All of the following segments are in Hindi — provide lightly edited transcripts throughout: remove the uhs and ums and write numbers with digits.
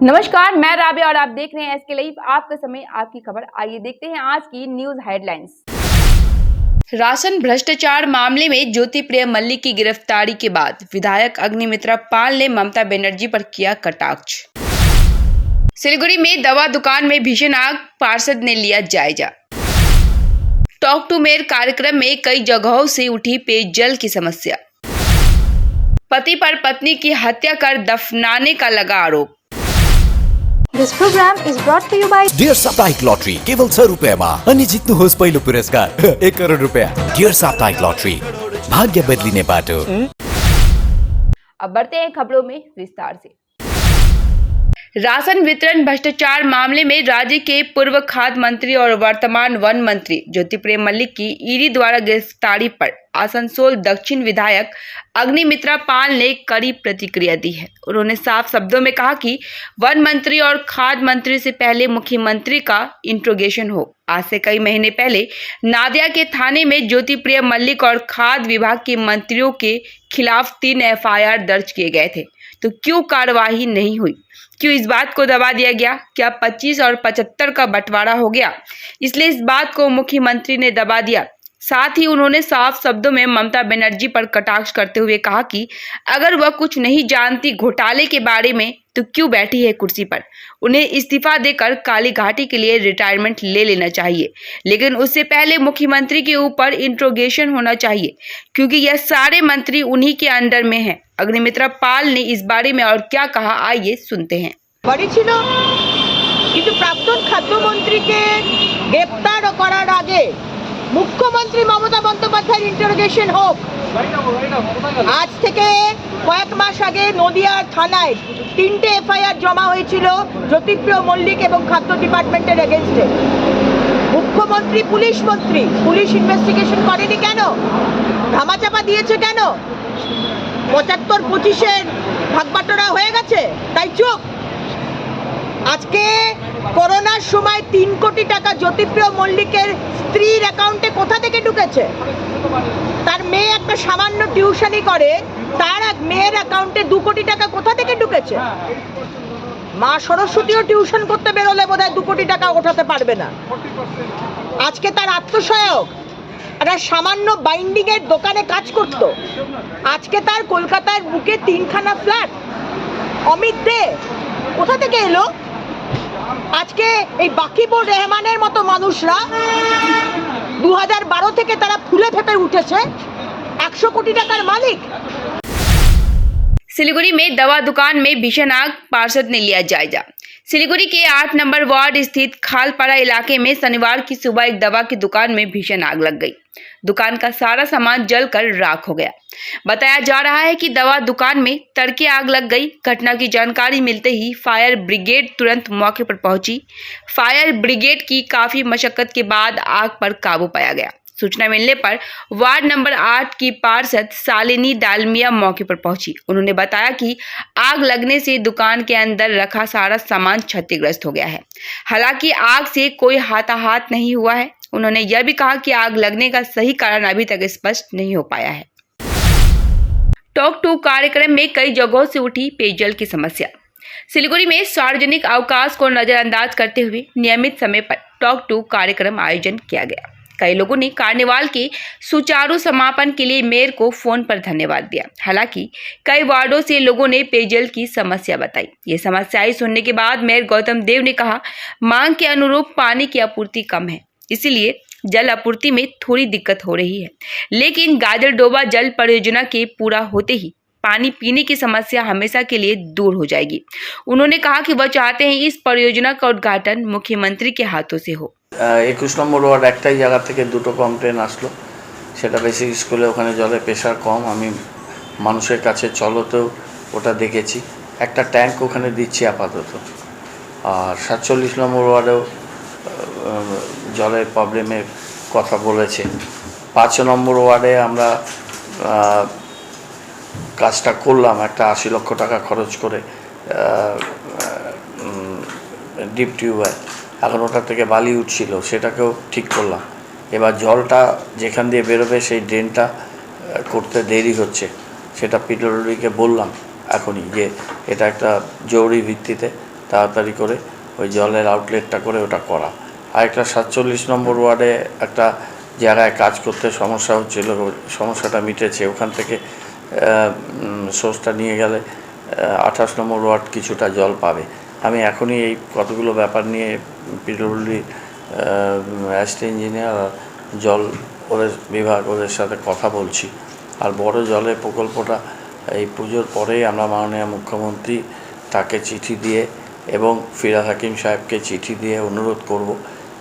नमस्कार, मैं राबिया और आप देख रहे हैं एसके लाइव। आपका समय आपकी खबर। आइए देखते हैं आज की न्यूज हेडलाइंस। राशन भ्रष्टाचार मामले में ज्योतिप्रिय मल्लिक की गिरफ्तारी के बाद विधायक अग्निमित्रा पाल ने ममता बनर्जी पर किया कटाक्ष। सिलीगुड़ी में दवा दुकान में भीषण आग, पार्षद ने लिया जायजा। टॉक टू मेयर कार्यक्रम में कई जगहों से उठी पेयजल की समस्या। पति पर पत्नी की हत्या कर दफनाने का लगा आरोप। This program is brought to you by dear साप्ताहिक लॉटरी केवल 6 रुपैयाँमा अनि जित्नुहोस् पहिलो पुरस्कार 1 करोड रुपैयाँ। डियर साप्ताहिक लॉटरी, भाग्य बदलिने बाटो। अब बढ़ते हैं खबरों में विस्तार से। राशन वितरण भ्रष्टाचार मामले में राज्य के पूर्व खाद्य मंत्री और वर्तमान वन मंत्री ज्योतिप्रिय मल्लिक की ईडी द्वारा गिरफ्तारी पर आसनसोल दक्षिण विधायक अग्निमित्रा पाल ने कड़ी प्रतिक्रिया दी है। उन्होंने साफ शब्दों में कहा कि वन मंत्री और खाद्य मंत्री से पहले मुख्यमंत्री का इंट्रोगेशन हो। आज से कई महीने पहले नादिया के थाने में ज्योतिप्रिय मल्लिक और खाद्य विभाग के मंत्रियों के खिलाफ 3 एफआईआर दर्ज किए गए थे, तो क्यों कार्यवाही नहीं हुई? क्यों इस बात को दबा दिया गया? क्या 25 और 75 का बंटवारा हो गया, इसलिए इस बात को मुख्यमंत्री ने दबा दिया? साथ ही उन्होंने साफ शब्दों में ममता बनर्जी पर कटाक्ष करते हुए कहा कि अगर वह कुछ नहीं जानती घोटाले के बारे में तो क्यों बैठी है कुर्सी पर? उन्हें इस्तीफा देकर काली घाटी के लिए रिटायरमेंट ले लेना चाहिए, लेकिन उससे पहले मुख्यमंत्री के ऊपर इंट्रोगेशन होना चाहिए, क्योंकि यह सारे मंत्री उन्हीं के अंडर में हैं। अग्निमित्रा पाल ने इस बारे में और क्या कहा, आइए सुनते हैं। बड़ी ছিল কিন্তু প্রাক্তন খাদ্যমন্ত্রীকে গ্রেফতার করার আগে মুখ্যমন্ত্রী মমতা বন্দ্যোপাধ্যায়ের ইন্টারোগেশন হোক। আজ থেকে কয়েক মাস আগে নদিয়া থানায় 3টে এফআইআর জমা হয়েছিল জ্যোতিপ্রিয় মল্লিক এবং খাদ্য ডিপার্টমেন্টের এগেইনস্টে। মুখ্যমন্ত্রী পুলিশ মন্ত্রী, পুলিশ ইনভেস্টিগেশন করেনি কেন? ধামাচাপা দিয়েছে কেন? 75-25-এর ভাগবাটোয়ারা হয়ে গেছে তাই চুপ। আজকে করোনার সময় 3 কোটি টাকা জ্যোতিপ্রিয় মল্লিকের স্ত্রীর অ্যাকাউন্টে কোথা থেকে ঢুকেছে? তার মেয়ে একটা সামান্য টিউশনি করে, তার এক মেয়ের অ্যাকাউন্টে 2 কোটি টাকা কোথা থেকে ঢুকেছে? মা সরস্বতীও টিউশন করতে বেরোলে বোধহয় 2 কোটি টাকা ওঠাতে পারবে না। আজকে তার আত্মসহায়ক একটা সামান্য বাইন্ডিং এর দোকানে কাজ করত, আজকে তার কলকাতার বুকে 3খানা ফ্ল্যাট। অমিত দে কোথা থেকে এলো? আজকে এই বাকিবুর রহমানের মতো মানুষরা 2012 থেকে তারা ফুলে ফেপে উঠেছে, 100 কোটি টাকার মালিক। सिलीगुड़ी में दवा दुकान में भीषण आग, पार्षद ने लिया जायजा। सिलीगुड़ी के 8 नंबर वार्ड स्थित खालपाड़ा इलाके में शनिवार की सुबह एक दवा की दुकान में भीषण आग लग गई। दुकान का सारा सामान जलकर राख हो गया। बताया जा रहा है कि दवा दुकान में तड़के आग लग गई। घटना की जानकारी मिलते ही फायर ब्रिगेड तुरंत मौके पर पहुंची। फायर ब्रिगेड की काफी मशक्कत के बाद आग पर काबू पाया गया। सूचना मिलने पर वार्ड नंबर 8 की पार्षद शालिनी डालमिया मौके पर पहुंची। उन्होंने बताया कि आग लगने से दुकान के अंदर रखा सारा सामान क्षतिग्रस्त हो गया है। हालांकि आग से कोई हाथाहाथ नहीं हुआ है। उन्होंने यह भी कहा कि आग लगने का सही कारण अभी तक स्पष्ट नहीं हो पाया है। टॉक टू कार्यक्रम में कई जगहों से उठी पेयजल की समस्या। सिलीगुड़ी में सार्वजनिक अवकाश को नजरअंदाज करते हुए नियमित समय पर टॉक टू कार्यक्रम आयोजन किया गया। कई लोगों ने कार्निवाल के सुचारू समापन के लिए मेयर को फोन पर धन्यवाद दिया। हालांकि कई वार्डों से लोगों ने पेयजल की समस्या बताई। ये समस्याएं सुनने के बाद मेयर गौतम देव ने कहा, मांग के अनुरूप पानी की आपूर्ति कम है, इसीलिए जल आपूर्ति में थोड़ी दिक्कत हो रही है, लेकिन गाजर डोबा जल परियोजना के पूरा होते ही पानी पीने की समस्या हमेशा के लिए दूर हो जाएगी। उन्होंने कहा कि वह चाहते हैं इस परियोजना का उद्घाटन मुख्यमंत्री के हाथों से हो। 21 নম্বর ওয়ার্ড একটাই জায়গা থেকে 2টো কমপ্লেন আসলো, সেটা বেসিক স্কুলে ওখানে জলের প্রেশার কম। আমি মানুষের কাছে চলতেও ওটা দেখেছি, একটা ট্যাঙ্ক ওখানে দিচ্ছি আপাতত। আর 47 নম্বর ওয়ার্ডেও জলের প্রবলেমের কথা বলেছে। 5 নম্বর ওয়ার্ডে আমরা কাজটা করলাম, একটা 80 লক্ষ টাকা খরচ করে ডিপ টিউবওয়েল, এখন ওটা থেকে বালি উঠছিল, সেটাকেও ঠিক করলাম। এবার জলটা যেখান দিয়ে বেরোবে সেই ড্রেনটা করতে দেরি হচ্ছে, সেটা পিডব্লিউডিকে বললাম এখনই যে এটা একটা জরুরি ভিত্তিতে তাড়াতাড়ি করে ওই জলের আউটলেটটা করে ওটা করা। আর একটা 47 নম্বর ওয়ার্ডে একটা জায়গায় কাজ করতে সমস্যা হচ্ছিল, সমস্যাটা মিটেছে। ওখান থেকে সোর্সটা নিয়ে গেলে 28 নম্বর ওয়ার্ড কিছুটা জল পাবে। আমি এখনই এই কতগুলো ব্যাপার নিয়ে পিডব্লিউডি অ্যাসিস্ট্যান্ট ইঞ্জিনিয়ার আর জল ওদের বিভাগ ওদের সাথে কথা বলছি। আর বড় জলের প্রকল্পটা এই পুজোর পরেই আমরা মাননীয় মুখ্যমন্ত্রী তাকে চিঠি দিয়ে এবং ফিরহাদ হাকিম সাহেবকে চিঠি দিয়ে অনুরোধ করব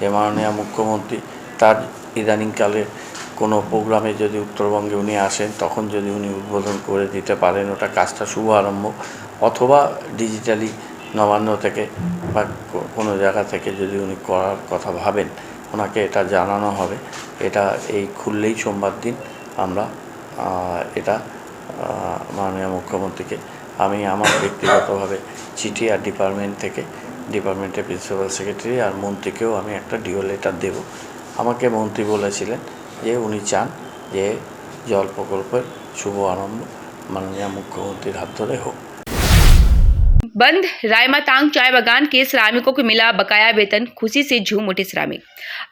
যে মাননীয় মুখ্যমন্ত্রী তার ইদানিংকালে কোনো প্রোগ্রামে যদি উত্তরবঙ্গে উনি আসেন তখন যদি উনি উদ্বোধন করে দিতে পারেন, ওটা কাজটা শুভ আরম্ভ, অথবা ডিজিটালি নবান্ন থেকে বা কোনো জায়গা থেকে যদি উনি করার কথা ভাবেন ওনাকে এটা জানানো হবে। এটা এই খুললেই সোমবার দিন আমরা এটা মাননীয় মুখ্যমন্ত্রীকে আমি আমার ব্যক্তিগতভাবে চিঠি আর ডিপার্টমেন্টের প্রিন্সিপাল সেক্রেটারি আর মন্ত্রীকেও আমি একটা ডিও লেটার দেব। আমাকে মন্ত্রী বলেছিলেন যে উনি চান যে জল প্রকল্পের শুভ আরম্ভ माननीय मुख्यमंत्री हाथ धरे हो। बंद रायमातांग चाय बागान के श्रमिकों को मिला बकाया वेतन, खुशी से झूम उठे श्रमिक।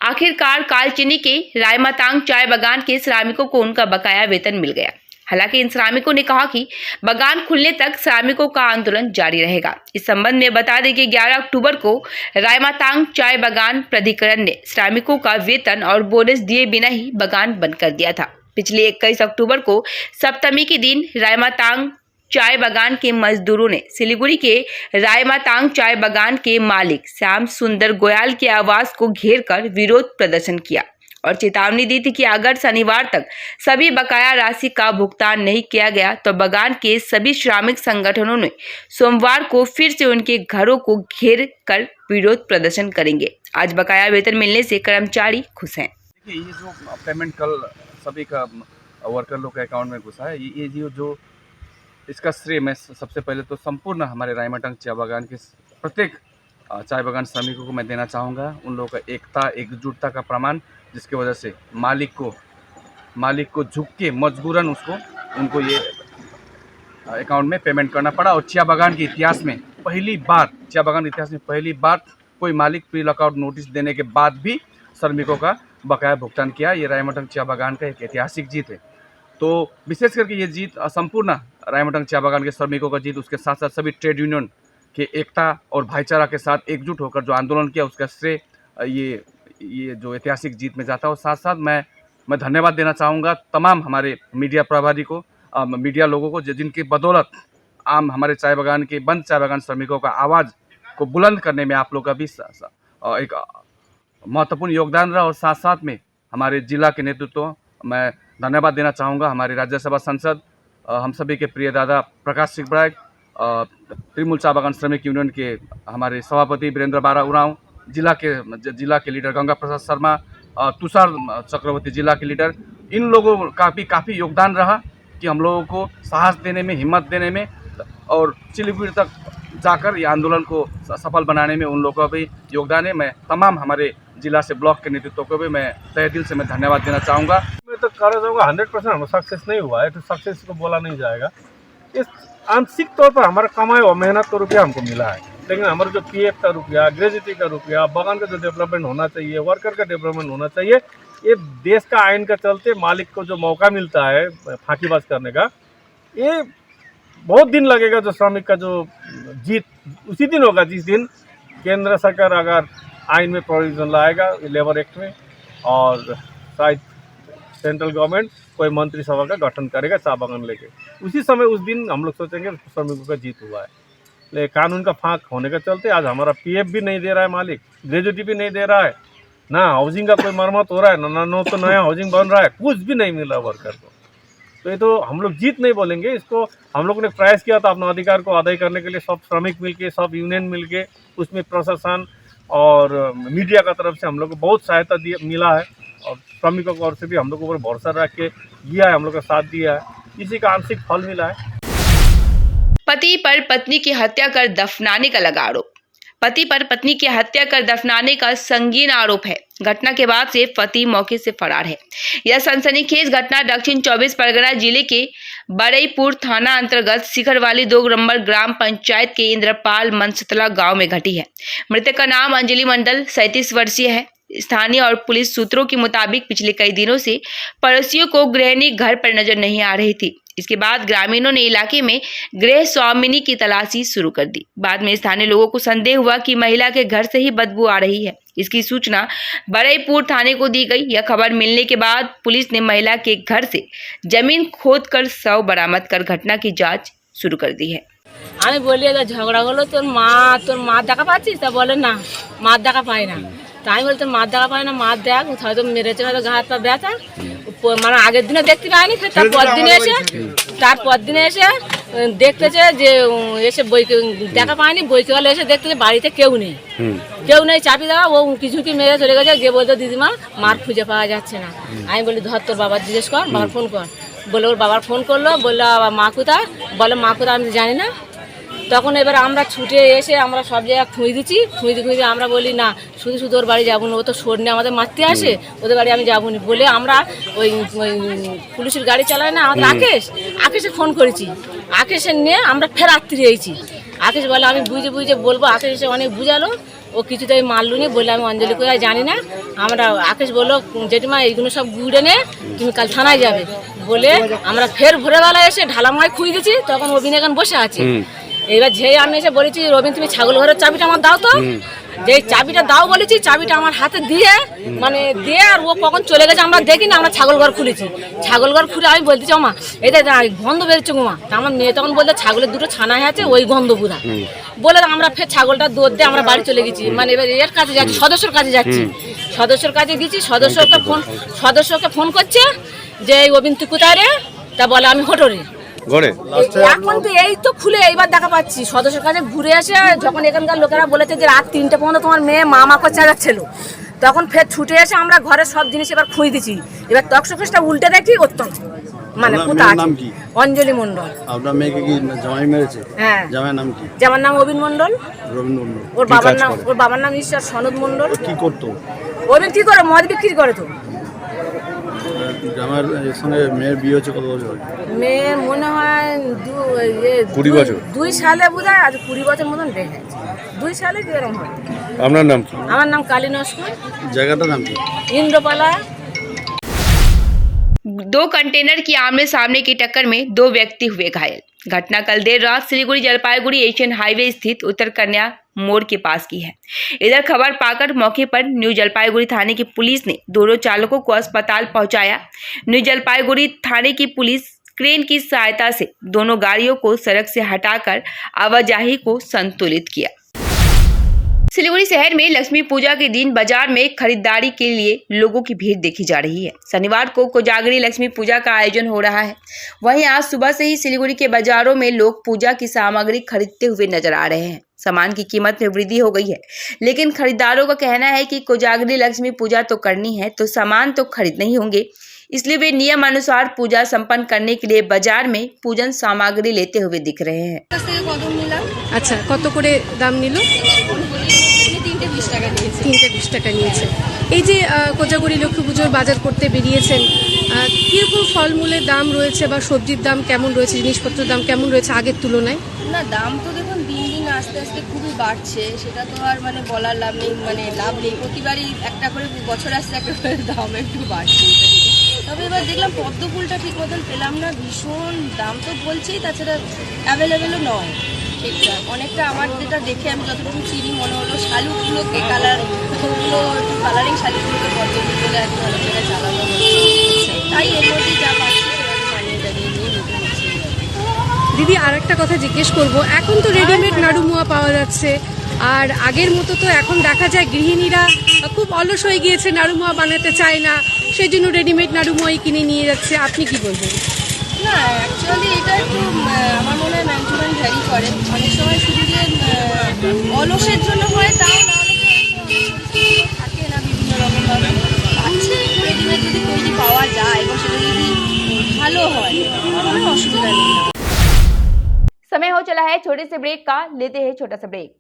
आखिरकार कालचिनी के रायमातांग चाय बागान के श्रमिकों को उनका बकाया वेतन मिल गया। हालांकि इन श्रमिकों ने कहा कि बागान खुलने तक श्रमिकों का आंदोलन जारी रहेगा। इस संबंध में बता दें कि 11 अक्टूबर को रायमातांग चाय बागान प्राधिकरण ने श्रमिकों का वेतन और बोनस दिए बिना ही बागान बंद कर दिया था। पिछले 21 अक्टूबर को सप्तमी के दिन रायमातांग चाय बागान के मजदूरों ने सिलीगुड़ी के रायमातांग चाय बागान के मालिक श्याम सुंदर गोयल के आवास को घेरकर विरोध प्रदर्शन किया और चेतावनी दी थी कि अगर शनिवार तक सभी बकाया राशि का भुगतान नहीं किया गया तो बागान के सभी श्रमिक संगठनों ने सोमवार को फिर से उनके घरों को घेर कर विरोध प्रदर्शन करेंगे। आज बकाया वेतन मिलने से कर्मचारी खुश हैं। देखिए, ये जो पेमेंट कल सभी का वर्कर लोग के अकाउंट में घुसा है, ये जो इसका श्रेय मैं सबसे पहले तो संपूर्ण हमारे रायमातांग चाय बागान के प्रत्येक चाय बागान श्रमिकों को मैं देना चाहूँगा। उन लोगों का एकता एकजुटता का प्रमाण, जिसकी वजह से मालिक को झुक के मजबूरन उनको ये अकाउंट में पेमेंट करना पड़ा। और चाय बागान के इतिहास में पहली बार कोई मालिक प्री लॉकआउट नोटिस देने के बाद भी श्रमिकों का बकाया भुगतान किया। ये रायमातांग चाय बागान का एक ऐतिहासिक जीत है। तो विशेष करके ये जीत संपूर्ण रायमातांग चाय बागान के श्रमिकों का जीत, उसके साथ साथ सभी ट्रेड यूनियन के एकता और भाईचारा के साथ एकजुट होकर जो आंदोलन किया उसका श्रेय ये जो ऐतिहासिक जीत में जाता है। और साथ साथ मैं धन्यवाद देना चाहूँगा तमाम हमारे मीडिया प्रभारी को, मीडिया लोगों को, जिनकी बदौलत आम हमारे चाय बागान के बंद चाय बागान श्रमिकों का आवाज़ को बुलंद करने में आप लोग का भी एक महत्वपूर्ण योगदान रहा। और साथ साथ में हमारे जिला के नेतृत्व मैं धन्यवाद देना चाहूँगा। हमारे राज्यसभा सांसद हम सभी के प्रिय दादा प्रकाश सिंह ब्राग, त्रिमूल चाय बागान श्रमिक यूनियन के हमारे सभापति वीरेंद्र बारा उरांव, जिला के लीडर गंगा प्रसाद शर्मा, तुषार चक्रवर्ती जिला के लीडर, इन लोगों का भी काफ़ी योगदान रहा कि हम लोगों को साहस देने में, हिम्मत देने में और सिलीगुड़ी तक जाकर ये आंदोलन को सफल बनाने में उन लोगों का भी योगदान है। मैं तमाम हमारे जिला से ब्लॉक के नेतृत्व को भी मैं तहे दिल से मैं धन्यवाद देना चाहूँगा। मैं तो कहना चाहूँगा 100% हम सक्सेस नहीं हुआ है, तो सक्सेस को बोला नहीं जाएगा। इस आंशिक तौर पर हमारा कमाई और मेहनत का रुपया हमको मिला है, लेकिन हमारा जो पीएफ का रुपया, ग्रेजुटी का रुपया, बागान का जो डेवलपमेंट होना चाहिए, वर्कर का डेवलपमेंट होना चाहिए, ये देश का आइन का चलते मालिक को जो मौका मिलता है फांकीबाज करने का, ये बहुत दिन लगेगा। जो श्रमिक का जो जीत उसी दिन होगा जिस दिन केंद्र सरकार अगर आइन में प्रोविजन लाएगा लेबर एक्ट में, और शायद सेंट्रल गवर्नमेंट कोई मंत्रिसभा का गठन करेगा चाय बागान लेके, उसी समय उस दिन हम लोग सोचेंगे श्रमिकों का जीत हुआ है। लेकिन कानून का फांक होने के चलते आज हमारा पीएफ भी नहीं दे रहा है मालिक, ग्रेजुटी भी नहीं दे रहा है, ना हाउसिंग का कोई मरम्मत हो रहा है, ना तो नया हाउसिंग बन रहा है, कुछ भी नहीं मिल रहा वर्कर को। तो ये तो हम लोग जीत नहीं बोलेंगे इसको। हम लोग ने प्रयास किया था अपने अधिकार को अदा करने के लिए, सब श्रमिक मिलके, सब यूनियन मिलके, उसमें प्रशासन और मीडिया का तरफ से हम लोग को बहुत सहायता मिला है, और श्रमिकों की ओर से भी हम लोग को ऊपर भरोसा रख के दिया है, हम लोग का साथ दिया है, इसी का आंशिक फल मिला है। पति पर पत्नी की हत्या कर दफनाने का लगा आरोप। पति पर पत्नी की हत्या कर दफनाने का संगीन आरोप है। घटना के बाद से पति मौके से फरार है। यह सनसनीखेज घटना दक्षिण 24 परगना जिले के बरईपुर थाना अंतर्गत शिखरवाली 2 नंबर ग्राम पंचायत के इंद्रपाल मनसतला गांव में घटी है। मृतक का नाम अंजलि मंडल 37 वर्षीय है। स्थानीय और पुलिस सूत्रों के मुताबिक पिछले कई दिनों से पड़ोसियों को गृहिणी घर पर नजर नहीं आ रही थी। इसके बाद ग्रामीणों ने इलाके में गृह स्वामिनी की तलाशी शुरू कर दी। बाद में स्थानीय लोगों को संदेह हुआ कि महिला के घर से ही बदबू आ रही है। इसकी सूचना बरईपुर थाने को दी गई। यह खबर मिलने के बाद पुलिस ने महिला के घर से जमीन खोदकर शव बरामद कर घटना की जांच शुरू कर दी है। আমি বলি এবার ঝগড়া হলো তোর মা দেখা পাচ্ছিস তা বলে না মা দেখা পাই না তাই বলি তোর মা দেখা পাই না মা দেখ হয়তো মেরেছে হয়তো গা হাত পা ব্যথা মানে আগের দিনে দেখতে পাইনি তারপর দিনে এসে দেখতেছে যে এসে বই দেখা পায়নি বইকেওয়ালা এসে দেখতেছে বাড়িতে কেউ নেই চাপি দেওয়া ও কিছু কি মেরে চলে গেছে গিয়ে বলতো দিদিমা মার খুঁজে পাওয়া যাচ্ছে না। আমি বলি ধর তোর বাবার জিজ্ঞেস কর বাবার ফোন কর বলে ওর বাবার ফোন করলো বললো মা কোথায় বলে মা কোথায় আমি জানি না। তখন এবার আমরা ছুটে এসে আমরা সব জায়গায় খুঁজে আমরা বলি না শুধু ওর বাড়ি যাবো না ও তো সরনে আমাদের মারতে আসে ওদের বাড়ি আমি যাবো না বলে আমরা ওই পুলিশের গাড়ি চালায় না আমাদের আকেশে ফোন করেছি আকেশের নিয়ে আমরা ফের রাত্রি এসেছি। আকেশ বলে আমি বুঝে বলবো আকেশ এসে অনেক বুঝালো ও কিছুতেই মারলু নি বলে আমি অঞ্জলি কোথায় জানি না। আমরা আকেশ বললো জেঠিমা এইগুলো সব গুড়ে নে তুমি কাল থানায় যাবে বলে আমরা ফের ভোরবেলা এসে ঢালামায় খুঁজে দিচ্ছি তখন অভিনয় এখন বসে আছে। এবার যেই আমি এসে বলেছি রবীন তুমি ছাগল ঘরের চাবিটা আমার দাও তো যে চাবিটা দাও বলেছি চাবিটা আমার হাতে দিয়ে আর ও কখন চলে গেছে আমরা দেখি না আমরা ছাগল ঘর খুলেছি ছাগল ঘর খুলে আমি বলতেছি মা এটা গন্ধ বেরোচ্ছে গোমা তা আমার মেয়ে তখন বলতে ছাগলের দুটো ছানা আছে ওই গন্ধ বুধা বলে আমরা ফের ছাগলটা দৌড় দিয়ে আমরা বাড়ি চলে গেছি মানে এবার এর কাছে যাচ্ছি সদস্যর কাছে যাচ্ছি সদস্যর কাছে গেছি সদস্যকে ফোন করছে যে অবিন তুই কোথায় রে তা বলে আমি হোটরে এখন তো এই তো খুলে এইবার দেখা পাচ্ছি সদস্যের কাছে ঘুরে এসে যখন এখানকার লোকেরা বলেছে যে রাত 3টে পর্যন্ত তোমার মেয়ে মামাকে চেঁচাচ্ছিল তখন ফের ছুটে এসে আমরা ঘরের সব জিনিস এবার খুঁজে দিচ্ছি এবার তক্সকেসটা উল্টে দেখি উত্তম মানে কোথা আছে অঞ্জলি মণ্ডল। আপনার মেয়েকে কি জামাই মেরেছে? হ্যাঁ জামাইয়ের নাম কি? জামার নাম অবিন মণ্ডল। ওর বাবার নাম ঈশ্বর সনদ মণ্ডল। কি করতো? অবিন কি করে মদ বিক্রি করে তো। জামাইয়ের সঙ্গে মেয়ের বিয়ে হচ্ছে কত বছর? মেয়ের মনে হয় 20 বছর 2 সালে বোধহয় আজ 20 বছর মতন দেখে 2 সালে কিরকম হয়। আপনার নাম কি? আমার নাম কালী নস্কর। জায়গাটার नाम কি? इंद्रपाला। 2 कंटेनर की आमने सामने की टक्कर में 2 व्यक्ति हुए घायल। घटना कल देर रात सिलीगुड़ी जलपाईगुड़ी एशियन हाईवे स्थित उत्तर कन्या मोड़ के पास की है। इधर खबर पाकर मौके पर न्यू जलपाईगुड़ी थाने की पुलिस ने दोनों चालकों को अस्पताल पहुंचाया। न्यू जलपाईगुड़ी थाने की पुलिस क्रेन की सहायता से दोनों गाड़ियों को सड़क से हटाकर आवाजाही को संतुलित किया। सिलीगुड़ी शहर में लक्ष्मी पूजा के दिन बाजार में खरीदारी के लिए लोगों की भीड़ देखी जा रही है। शनिवार को कोजागरी लक्ष्मी पूजा का आयोजन हो रहा है। वहीं आज सुबह से ही सिलीगुड़ी के बाजारों में लोग पूजा की सामग्री खरीदते हुए नजर आ रहे हैं। सामान की कीमत में वृद्धि हो गई है, लेकिन खरीदारों का कहना है कि कोजागरी लक्ष्मी पूजा तो करनी है तो सामान तो खरीदने ही होंगे, इसलिए वे नियम अनुसार पूजा संपन्न करने के लिए बाजार में पूजन सामग्री लेते हुए दिख रहे हैं। আচ্ছা কত করে দাম নিল? 320 টাকা নিয়েছে। এই যে কোজাগরি লক্ষ্মী পুজোর বাজার করতে বেরিয়েছেন কিরকম ফলমূলের দাম রয়েছে বা সবজির দাম কেমন রয়েছে জিনিসপত্রের দাম কেমন রয়েছে আগের তুলনায়? না দাম তো দেখুন দিন আস্তে আস্তে খুবই বাড়ছে সেটা তো আর মানে বলার লাভ নেই প্রতিবারই একটা করে বছর আসছে একটা করে দাম একটু বাড়ছে। তবে এবার দেখলাম পদ্ম ফুলটা ঠিক মতন পেলাম না ভীষণ দাম তো বলছেই তাছাড়া অ্যাভেলেবেলও নয় ঠিকঠাক অনেকটা আমার যেটা দেখে আমি যতটুকু চিনি মনে হলো শালুকগুলোকে ওগুলো একটু কালারিং শালুকগুলোকে পদ্মফুল বলে একটু অনেক জায়গায় চালানো হচ্ছে তাই এর মধ্যেই যা পাচ্ছি সেটাকে মানিয়ে দাঁড়িয়ে নিয়ে নিতে হচ্ছে। দিদি আর একটা কথা জিজ্ঞেস করব এখন তো রেডিমেড নাড়ুমোয়া পাওয়া যাচ্ছে আর আগের মতো তো এখন দেখা যায় গৃহিণীরা খুব অলস হয়ে গিয়েছে নাড়ুমোয়া বানাতে চায় না সেই জন্য রেডিমেড নাড়ুমোয়াই কিনে নিয়ে যাচ্ছে আপনি কি বলবেন? না অ্যাকচুয়ালি এটা একটু আমার মনে হয় ম্যান টু ম্যান ভ্যারি করে অনেক সময় শুধু যে অলসের জন্য হয় তাও থাকে না বিভিন্ন রকমভাবে আছে রেডিমেড যদি তৈরি পাওয়া যায় এবং সেটা যদি ভালো হয় কোনো অসুবিধা নেই। समय हो चला है छोटे से ब्रेक का, लेते हैं छोटा सा ब्रेक।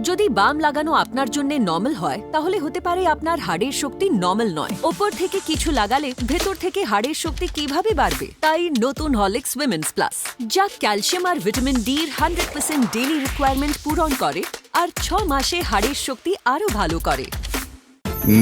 যদি বাম লাগানো আপনার জন্য নরমাল হয় তাহলে হতে পারে আপনার হাড়ের শক্তি নরমাল নয়। উপর থেকে কিছু লাগালে ভেতর থেকে হাড়ের শক্তি কিভাবে বাড়বে? তাই নতুন হরলিক্স উইমেন্স প্লাস, যা ক্যালসিয়াম আর ভিটামিন ডি এর 100% ডেইলি রিকোয়ারমেন্ট পূরণ করে আর 6 মাসে হাড়ের শক্তি আরো ভালো করে।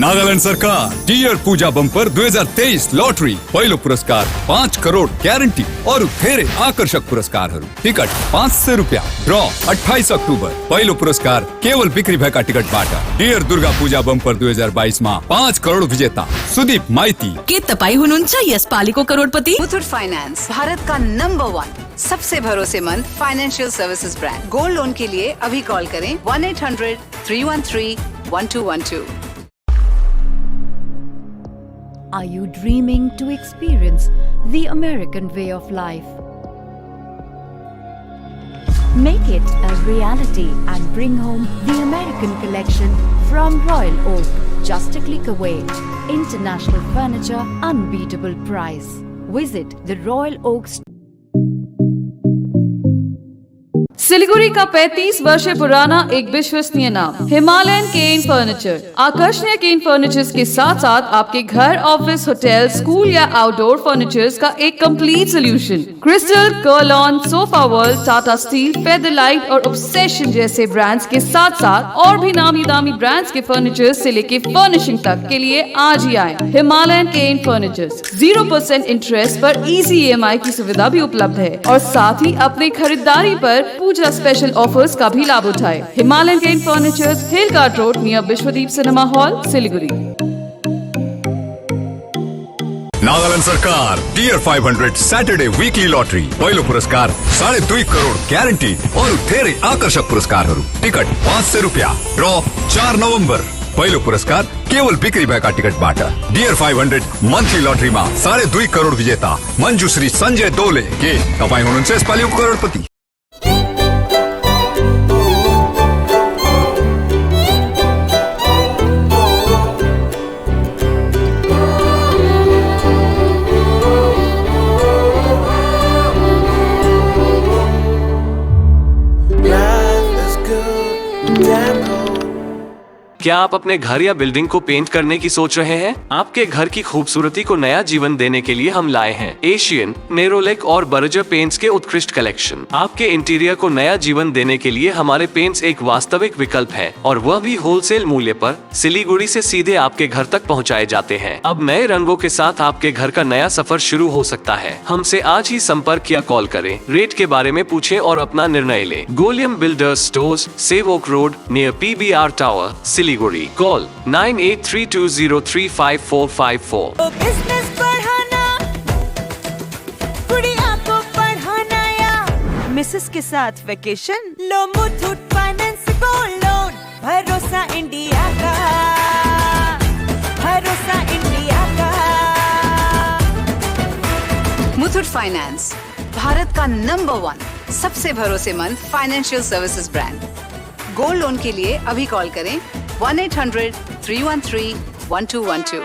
नागालैंड सरकार टीयर पूजा बम्पर 2023 लॉटरी पहिलो पुरस्कार 5 करोड़ ग्यारंटी और धेरै आकर्षक पुरस्कार। टिकट 500 रुपया। ड्रॉ 28 अक्टूबर। पहिलो पुरस्कार केवल बिक्री भएका टिकटबाट। टीयर दुर्गा पूजा बम्पर 2022 मा 5 करोड़ विजेता सुदीप माइती। के तपाई हुनुहुन्छ यस पालिको करोडपति? मुथूट फाइनेंस भारत का नंबर 1 सबसे भरोसेमंद financial services brand. Gold loan के लिए अभी कॉल करें 1-800-313-1212। Are you dreaming to experience the American way of life? Make it a reality and bring home the American collection from Royal Oak. Just a click away. International furniture, unbeatable price. Visit the Royal Oak store. Siliguri का 35 वर्ष पुराना एक विश्वसनीय नाम हिमालयन केन फर्नीचर। आकर्षणीय केन फर्नीचर्स के साथ साथ आपके घर, ऑफिस, होटल, स्कूल या आउटडोर फर्नीचर्स का एक complete solution. Crystal, Kurlon, sofa world, Tata steel, Featherlite और ऑब्सेशन जैसे ब्रांड्स के साथ साथ और भी नामी दामी ब्रांड्स के फर्नीचर्स से लेके फर्निशिंग तक के लिए आज ही आए हिमालयन केन फर्नीचर्स। 0% इंटरेस्ट पर इजी EMI की सुविधा भी उपलब्ध है और साथ ही अपनी खरीदारी पर पूजा स्पेशल ऑफर्स का भी लाभ उठाए। Himalayan cane furnitures, hill cart road near Vishwadeep cinema hall, Siliguri. Nagaland सरकार टीयर 500 सैटरडे वीकली लॉटरी पहिलो पुरस्कार 2.5 करोड़ ग्यारंटी और धेरै आकर्षक पुरस्कार। टिकट 500 रुपया। ड्रॉ 4 नवंबर। पहिलो पुरस्कार केवल बिक्री भएका टिकटबाट। टीयर 500 मन्थली लॉटरीमा 2.5 करोड़ विजेता मञ्जुश्री संजय दोले। के तपाईँ हुनुहुन्छ यसपालिको करोडपति? क्या आप अपने घर या बिल्डिंग को पेंट करने की सोच रहे हैं? आपके घर की खूबसूरती को नया जीवन देने के लिए हम लाए हैं एशियन, नेरोलेक और बर्जर पेंट्स के उत्कृष्ट कलेक्शन। आपके इंटीरियर को नया जीवन देने के लिए हमारे पेंट्स एक वास्तविक विकल्प है और वह भी होलसेल मूल्य पर सिलीगुड़ी से सीधे आपके घर तक पहुंचाए जाते हैं। अब नए रंगों के साथ आपके घर का नया सफर शुरू हो सकता है। हमसे आज ही संपर्क या कॉल करें। रेट के बारे में पूछें और अपना निर्णय लें। Golium builders stores, Sevoke road near PBR tower, Siliguri. Call 9832035454। Business बढ़ाना, गुड़िया को पढ़ाना या मिसेस के साथ वेकेशन, लो मुथूट फाइनेंस गोल्ड लोन। भरोसा इंडिया का, भरोसा इंडिया का। मुथूट फाइनेंस भारत का नंबर 1 सबसे भरोसेमंद financial services brand. Gold loan के लिए अभी कॉल करें 1-800-313-1212।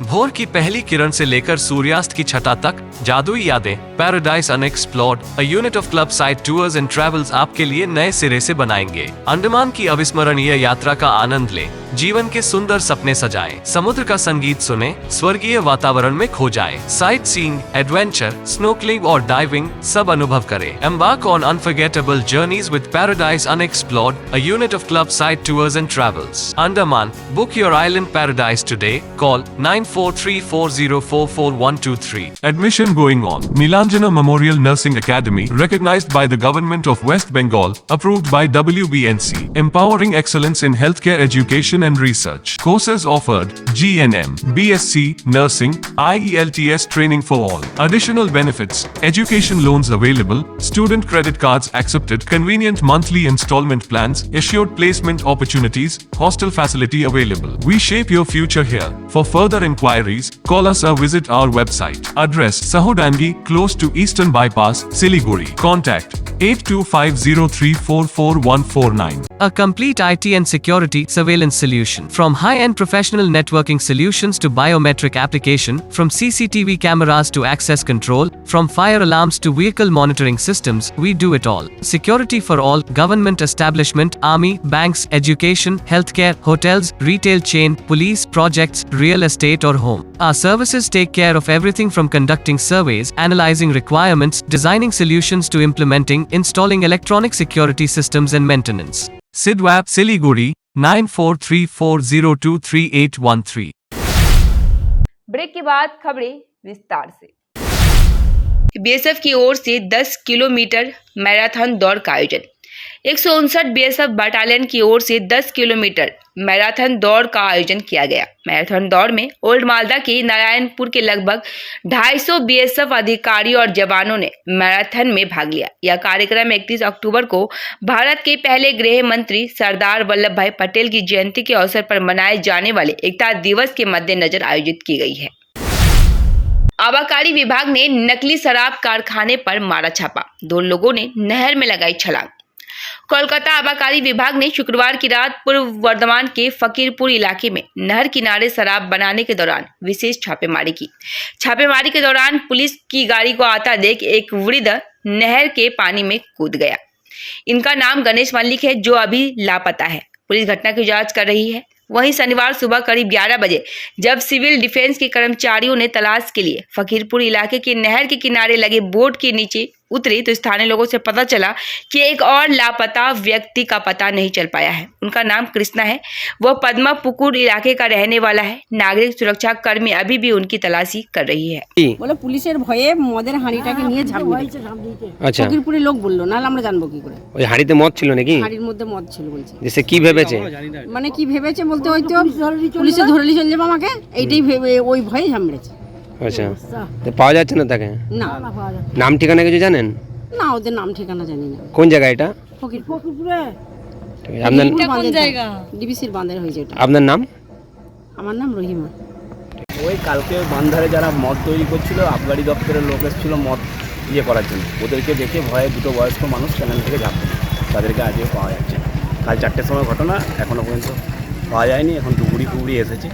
भोर की पहली किरण से लेकर सूर्यास्त की छटा तक जादुई यादें, paradise unexplored, a unit of club side tours and travels आपके लिए नए सिरे से बनाएंगे। अंडमान की अविस्मरणीय यात्रा का आनंद लें, जीवन के सुंदर सपने सजाएं, समुद्र का संगीत सुने, स्वर्गीय वातावरण में खो जाएं, साइट सीइंग, एडवेंचर, स्नोकलिंग और डाइविंग सब अनुभव करें। Embark on unforgettable journeys with paradise unexplored, a unit of club side tours and travels. Andaman, book your island paradise today. Call 9434044123. Admission going on. Nilanjana Memorial Nursing Academy, recognized by the Government of West Bengal, approved by WBNC, empowering excellence in healthcare education and research. Courses offered: GNM, BSc, Nursing, IELTS training for all. Additional benefits: education loans available, student credit cards accepted, convenient monthly installment plans, assured placement opportunities, hostel facility available. We shape your future here. For further inquiries, call us or visit our website. Address: Sahodangi, close to Eastern Bypass, Siliguri. Contact 8250344149. a complete IT and security surveillance solution. From high-end professional networking solutions to biometric application, from CCTV cameras to access control, from fire alarms to vehicle monitoring systems, we do it all. Security for all, government establishment, army, banks, education, healthcare, hotels, retail chain, police, projects, real estate or home. Our services take care of everything from conducting surveys, analyzing requirements, designing solutions to implementing, installing electronic security systems and maintenance. Sidwap, Siliguri, 9434023813. Break के बाद खबरें विस्तार से। बीएसएफ की ओर से 10 किलोमीटर मैराथन दौड़ का आयोजन। 159 बीएसएफ बटालियन की ओर से 10 किलोमीटर मैराथन दौड़ का आयोजन किया गया। मैराथन दौड़ में ओल्ड मालदा के नारायणपुर के लगभग 250 बीएसएफ अधिकारी और जवानों ने मैराथन में भाग लिया। यह कार्यक्रम 31 अक्टूबर को भारत के पहले गृह मंत्री सरदार वल्लभ भाई पटेल की जयंती के अवसर पर मनाए जाने वाले एकता दिवस के मद्देनजर आयोजित की गई है। आबकारी विभाग ने नकली शराब कारखाने पर मारा छापा। 2 लोगों ने नहर में लगाई छलांग। कोलकाता आबकारी विभाग ने शुक्रवार की रात पूर्व वर्धमान के फकीरपुर इलाके में नहर किनारे शराब बनाने के दौरान विशेष छापेमारी की। छापेमारी के दौरान पुलिस की गाड़ी को आता देख एक वृद्ध नहर के पानी में कूद गया। इनका नाम गणेश मल्लिक है, जो अभी लापता है। पुलिस घटना की जांच कर रही है। वहीं शनिवार सुबह करीब 11 बजे जब सिविल डिफेंस के कर्मचारियों ने तलाश के लिए फकीरपुर इलाके के नहर के किनारे लगे बोट के नीचे उतरे तो स्थानीय लोगों से पता चला कि एक और लापता व्यक्ति का पता नहीं चल पाया है। उनका नाम कृष्णा है। वह पद्मा पुकुर इलाके का रहने वाला है। नागरिक सुरक्षा कर्मी अभी भी उनकी तलाशी कर रही है। বলে পুলিশের ভয়ে মদের হাঁড়িটাকে নিয়ে ঝাঁপ দিয়েছে। আচ্ছা, ফকিরপুরে লোক বললো, নাহলে আমরা জানবো কি করে। ওই হাঁড়িতে মদ ছিল নাকি? হাঁড়ির মধ্যে মদ ছিল বলছে। দেশে কি ভেবেছে? মানে কি ভেবেছে বলতে হয়তো পুলিশে ধরে নিয়ে চলে যাবে আমাকে, এইটাই ভেবে ওই ভয়ে ঝামড়েছে। আচ্ছা, তো পাওয়া যাচ্ছে না তাকে? না, নাম ঠিকানা কিছু জানেন? না, ওদের নাম ঠিকানা জানি না। কোন জায়গা এটা? ফকিরপুরে। আপনার কোন জায়গা? ডিবিসির বাঁধের হয়েছে এটা। আপনার নাম? আমার নাম রহিমা। ওই কালকে বান্ধারে যারা মদ তৈরি করছিল, আবগারি দপ্তরের লোক এসেছিল মদ করার জন্য। ওদেরকে দেখে ভয়ে 2 বয়স্ক মানুষ চ্যানেল থেকে ঝাঁপ দেয়। তাদেরকে আজও পাওয়া যাচ্ছে না। কাল 4টের সময় ঘটনা, এখনও পর্যন্ত পাওয়া যায়নি। এখন ডুবুরি ফুবুরি এসেছে।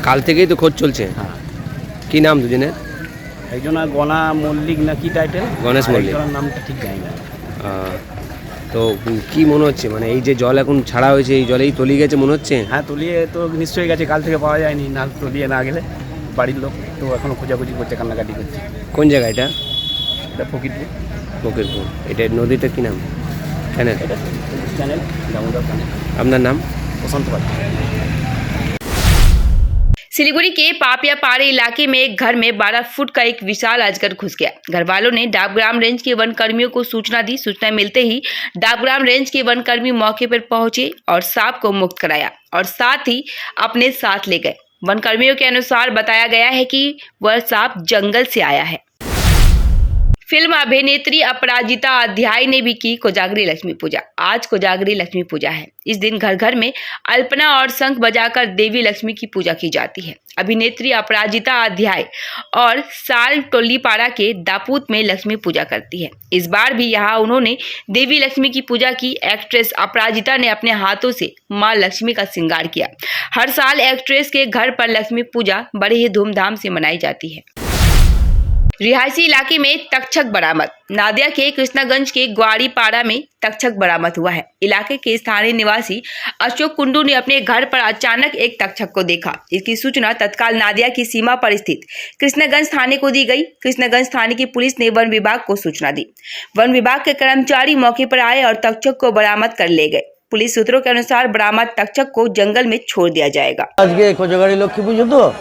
কাল থেকেই তো খোঁজ চলছে। হ্যাঁ। কি নাম দুজনের? একজন গনা মল্লিক না কি টাইটেল, গণেশ মল্লিক। নামটা ঠিক জানি না। তো কি মনে হচ্ছে, মানে এই যে জল এখন ছাড়া হয়েছে, এই জলেই তলিয়ে গেছে মনে হচ্ছে? হ্যাঁ, তলিয়ে তো নিশ্চয়ই গেছে। কাল থেকে পাওয়া যায়নি, না তলিয়ে না গেলে বাড়ির লোক তো এখনও খোঁজাখুঁজি করছে, কান্নাকাটি করছে। কোন জায়গা এটা? এটা ফকিরপুর। ফকিরপুর। এটা নদীটা কি নাম? চ্যানেল? এটা চ্যানেল, দামোদর চ্যানেল। আপনার নাম? বসন্ত পাল। सिलीगुड़ी के पापियापाड़े इलाके में एक घर में 12 फुट का एक विशाल अजगर घुस गया। घर वालों ने डाबग्राम रेंज के वन कर्मियों को सूचना दी। सूचना मिलते ही डाबग्राम रेंज के वन कर्मी मौके पर पहुंचे और सांप को मुक्त कराया और साथ ही अपने साथ ले गए। वन कर्मियों के अनुसार बताया गया है कि वह सांप जंगल से आया है। फिल्म अभिनेत्री अपराजिता अध्याय ने भी की कोजागरी लक्ष्मी पूजा। आज कोजागरी लक्ष्मी पूजा है। इस दिन घर घर में अल्पना और शंख बजाकर देवी लक्ष्मी की पूजा की जाती है। अभिनेत्री अपराजिता अध्याय और साल टोलीपाड़ा के दापूत में लक्ष्मी पूजा करती है। इस बार भी यहाँ उन्होंने देवी लक्ष्मी की पूजा की। एक्ट्रेस अपराजिता ने अपने हाथों से मां लक्ष्मी का श्रृंगार किया। हर साल एक्ट्रेस के घर पर लक्ष्मी पूजा बड़े ही धूमधाम से मनाई जाती है। रिहायशी इलाके में तक्षक बरामद। नादिया के कृष्णागंज के ग्वाड़ीपाड़ा में तक्षक बरामद हुआ है। इलाके के स्थानीय निवासी अशोक कुंडू ने अपने घर पर अचानक एक तक्षक को देखा। इसकी सूचना तत्काल नादिया की सीमा पर स्थित कृष्णागंज थाने को दी गई। कृष्णागंज थाने की पुलिस ने वन विभाग को सूचना दी। वन विभाग के कर्मचारी मौके पर आए और तक्षक को बरामद कर ले गए। पुलिस सूत्रों के अनुसार बरामद तक्षक को जंगल में छोड़ दिया जाएगा। आज के कोजागरी लक्ष्मी पूजा तो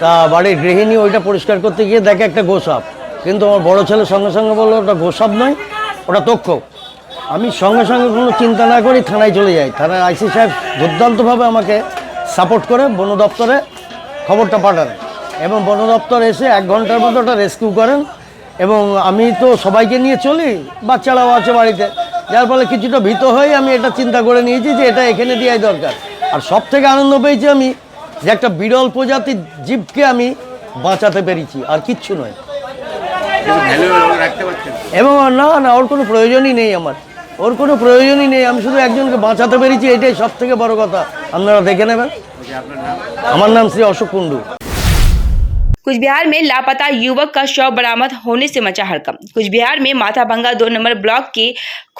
তা বাড়ির গৃহিণী ওইটা পরিষ্কার করতে গিয়ে দেখে একটা গোসাপ, কিন্তু আমার বড় ছেলে সঙ্গে সঙ্গে বললো ওটা গোসাপ নয়, ওটা তক্ষক। আমি সঙ্গে সঙ্গে কোনো চিন্তা না করি থানায় চলে যাই। থানায় আইসি সাহেব দুর্দান্তভাবে আমাকে সাপোর্ট করে বন দপ্তরে খবরটা পাঠান এবং বন দপ্তর এসে 1 ঘন্টার মধ্যে ওটা রেস্কিউ করেন। এবং আমি তো সবাইকে নিয়ে চলি, বাচ্চারাও আছে বাড়িতে, যার ফলে কিছুটা ভীত হয়ে আমি এটা চিন্তা করে নিয়েছি যে এটা এখানে দেওয়াই দরকার। আর সব থেকে আনন্দ পেয়েছি আমি যে একটা বিরল প্রজাতির জীবকে আমি বাঁচাতে পেরেছি, আর কিচ্ছু নয়। এবং না না, ওর কোনো প্রয়োজনই নেই আমার। ওর কোনো প্রয়োজনই নেই। আমি শুধু একজনকে বাঁচাতে পেরেছি, এটাই সব থেকে বড় কথা। আপনারা দেখে নেবেন। আমার নাম শ্রী অশোক কুন্ডু। कुचबिहार में लापता युवक का शव बरामद होने से मचा हड़कंप। कुचबिहार में माथाभंगा 2 नंबर ब्लॉक के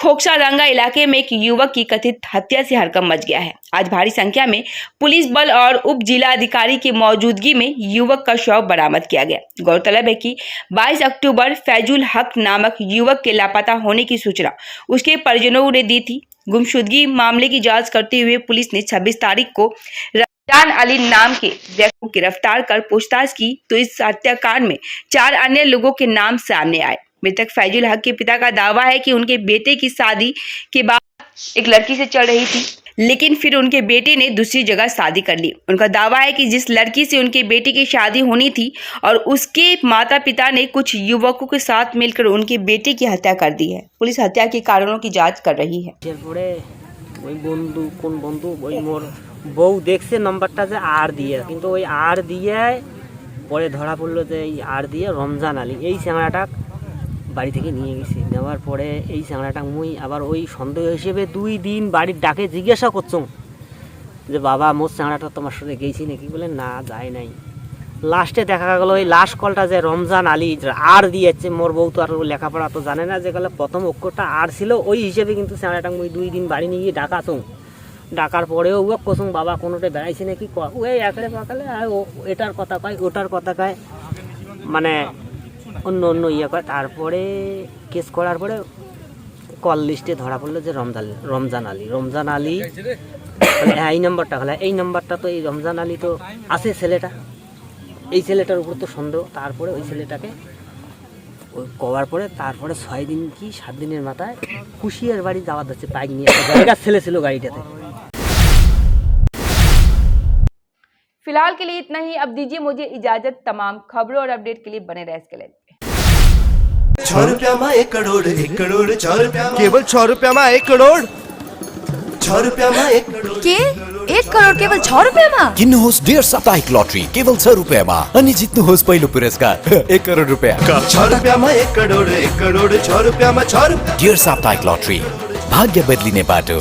खोकसारंगा इलाके में एक युवक की कथित हत्या से हड़कंप मच गया है। आज भारी संख्या में पुलिस बल और उप जिला अधिकारी की मौजूदगी में युवक का शव बरामद किया गया। गौरतलब है कि 22 अक्टूबर फैजुल हक नामक युवक के लापता होने की सूचना उसके परिजनों ने दी थी। गुमशुदगी मामले की जांच करते हुए पुलिस ने 26 तारीख को रमजान अली नाम के व्यक्ति को गिरफ्तार कर पूछताछ की तो इस हत्याकांड में 4 अन्य लोगों के नाम सामने आए। मृतक फैजुल हक के पिता का दावा है कि उनके बेटे की शादी के बाद एक लड़की से चल रही थी, लेकिन फिर उनके बेटे ने दूसरी जगह शादी कर ली। उनका दावा है कि जिस लड़की से उनके बेटे की शादी होनी थी और उसके माता पिता ने कुछ युवकों के साथ मिलकर उनके बेटे की हत्या कर दी है। पुलिस हत्या के कारणों की जांच कर रही है। ওই বন্ধু কোন বন্ধু ওই মোর বউ দেখছে নম্বরটা যে আর দিয়ে, কিন্তু ওই আর দিয়ে পরে ধরা পড়লো যে এই আর দিয়ে রমজান আলী এই চ্যাংড়াটা বাড়ি থেকে নিয়ে গেছি। নেওয়ার পরে এই চ্যাংড়াটা মুই আবার ওই সন্দেহ হিসেবে 2 দিন বাড়ির ডাকে জিজ্ঞাসা করছো যে বাবা মোর চ্যাংড়াটা তোমার সাথে গেছি নাকি, বলে না যায় নাই। লাস্টে দেখা গেলো ওই লাস্ট কলটা যে রমজান আলী আর দিয়েছে। মোর বউ তো আর লেখাপড়া তো জানে না, যে গেলে প্রথম অক্ষরটা আর ছিল ওই হিসেবে কিন্তু চ্যাংড়াটা মুই 2 দিন বাড়ি নিয়ে ডাকাছো। ডাকার পরেও ও কোসুম বাবা কোনোটা বেড়াইছে নাকি, ওই একড়ে পাকালে এটার কথা কয় ওটার কথা কয়, মানে অন্য অন্য ইয়ে কয়। তারপরে কেস করার পরে কল লিস্টে ধরা পড়লো যে রমজান আলী হ্যাঁ এই নম্বরটা হলে এই নম্বরটা তো এই রমজান আলী তো আছে ছেলেটা, এই ছেলেটার উপর তো সন্দেহ। তারপরে ওই ছেলেটাকে ওই করার পরে তারপরে 6 দিন কি 7 দিনের মাথায় কুশিয়ার বাড়ি যাওয়া যাচ্ছে বাইক নিয়ে, একটা জায়গা ছেলে ছিল গাড়িটাতে। फिलहाल के लिए इतना ही। अब दीजिए मुझे इजाजत। तमाम खबरों और अपडेट के लिए बने रहे इसके लिए। 6 रुपया में 1 करोड़ 1 करोड़ 6 रुपया केवल 6 रुपया में 1 करोड़ 6 रुपया में 1 करोड़ के 1 करोड केवल 6 रुपियाँमा? किन्नुहोस् डेढ साप्ताहिक लटरी केवल 6 रुपियाँमा अनि जित्नुहोस् पहिलो पुरस्कार 1 करोड रुपियाँ। 6 रुपया में 1 करोड़ 6 रुपया में 6 रुपया। डेढ साप्ताहिक लटरी भाग्य बदलिने बाटो।